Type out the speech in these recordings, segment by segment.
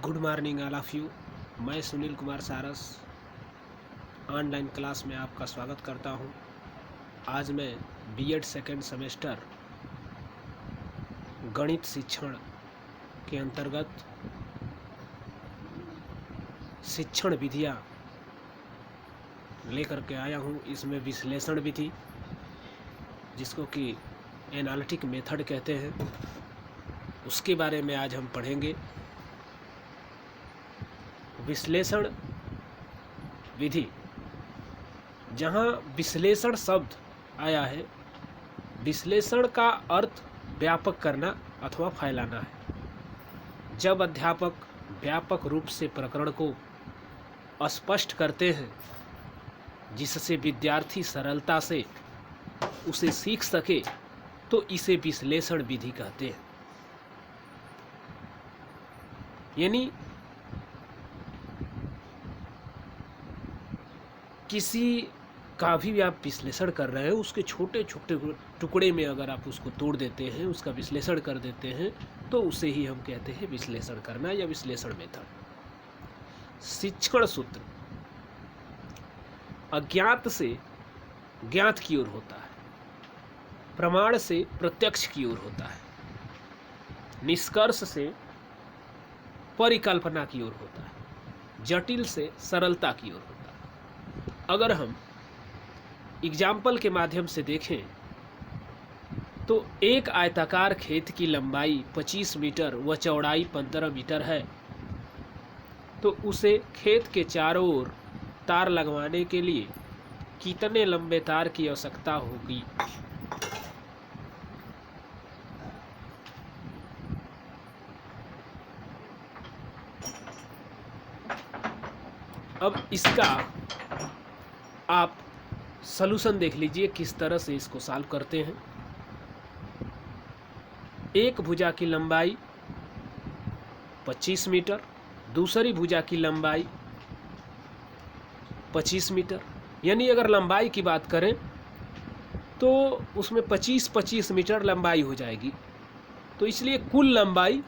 Good morning all of you. मैं सुनील कुमार सारस online class में आपका स्वागत करता हूं। आज मैं बीएड सेकेंड सेमेस्टर गणित शिक्षण के अंतर्गत शिक्षण विधियां लेकर के आया हूं। इसमें विश्लेषण विधि, जिसको कि एनालिटिक मेथड कहते हैं, उसके बारे में आज हम पढ़ेंगे। विश्लेषण विधि, जहाँ विश्लेषण शब्द आया है, विश्लेषण का अर्थ व्यापक करना अथवा फैलाना है। जब अध्यापक व्यापक रूप से प्रकरण को स्पष्ट करते हैं जिससे विद्यार्थी सरलता से उसे सीख सके, तो इसे विश्लेषण विधि कहते हैं। यानी किसी का भी आप विश्लेषण कर रहे हैं, उसके छोटे छोटे टुकड़े में अगर आप उसको तोड़ देते हैं, उसका विश्लेषण कर देते हैं, तो उसे ही हम कहते हैं विश्लेषण करना या विश्लेषण मेथड। शिक्षण सूत्र अज्ञात से ज्ञात की ओर होता है, प्रमाण से प्रत्यक्ष की ओर होता है, निष्कर्ष से परिकल्पना की ओर होता है, जटिल से सरलता की ओर होता है। अगर हम एग्जाम्पल के माध्यम से देखें तो एक आयताकार खेत की लंबाई 25 मीटर व चौड़ाई 15 मीटर है, तो उसे खेत के चारों ओर तार लगवाने के लिए कितने लंबे तार की आवश्यकता होगी? अब इसका आप सलूशन देख लीजिए, किस तरह से इसको सॉल्व करते हैं। एक भुजा की लंबाई 25 मीटर, दूसरी भुजा की लंबाई 25 मीटर। यानी अगर लंबाई की बात करें तो उसमें 25-25 मीटर लंबाई हो जाएगी। तो इसलिए कुल लंबाई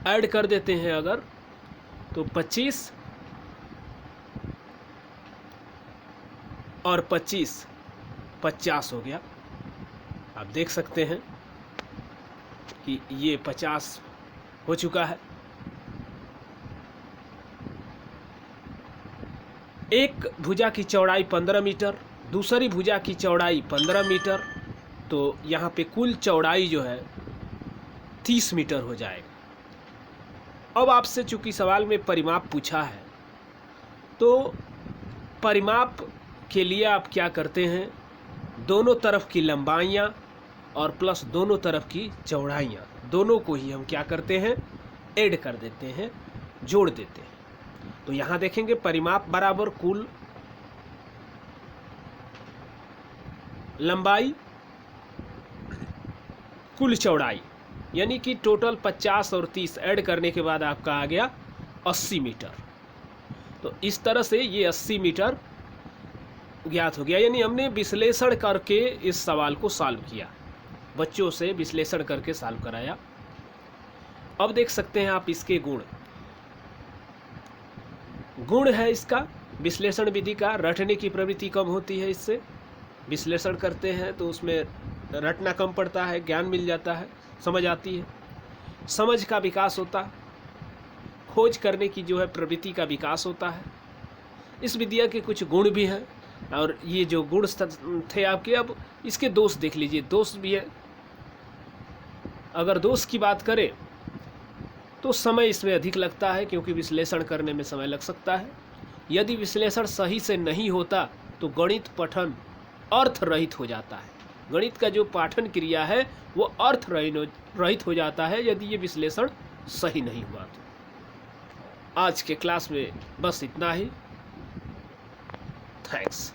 ऐड कर देते हैं अगर, तो 25 और 25 50 हो गया। आप देख सकते हैं कि ये 50 हो चुका है। एक भुजा की चौड़ाई 15 मीटर, दूसरी भुजा की चौड़ाई 15 मीटर, तो यहाँ पे कुल चौड़ाई जो है 30 मीटर हो जाएगा। अब आपसे चूंकि सवाल में परिमाप पूछा है, तो परिमाप के लिए आप क्या करते हैं, दोनों तरफ की लंबाइयाँ और प्लस दोनों तरफ की चौड़ाइयाँ, दोनों को ही हम क्या करते हैं, ऐड कर देते हैं, जोड़ देते हैं। तो यहाँ देखेंगे परिमाप बराबर कुल लंबाई कुल चौड़ाई, यानी कि टोटल 50 और 30 ऐड करने के बाद आपका आ गया 80 मीटर। तो इस तरह से ये 80 मीटर ज्ञात हो गया। यानी हमने विश्लेषण करके इस सवाल को सॉल्व किया, बच्चों से विश्लेषण करके सॉल्व कराया। अब देख सकते हैं आप इसके गुण है इसका विश्लेषण विधि का। रटने की प्रवृत्ति कम होती है, इससे विश्लेषण करते हैं तो उसमें रटना कम पड़ता है, ज्ञान मिल जाता है, समझ आती है, समझ का विकास होता है, खोज करने की जो है प्रवृत्ति का विकास होता है। इस विद्या के कुछ गुण भी हैं, और ये जो गुण थे आपके, अब इसके दोष देख लीजिए। दोष भी है, अगर दोष की बात करें तो समय इसमें अधिक लगता है, क्योंकि विश्लेषण करने में समय लग सकता है। यदि विश्लेषण सही से नहीं होता तो गणित पठन अर्थ रहित हो जाता है। गणित का जो पाठन क्रिया है वो अर्थ रहित हो जाता है यदि ये विश्लेषण सही नहीं हुआ तो। आज के क्लास में बस इतना ही। थैंक्स।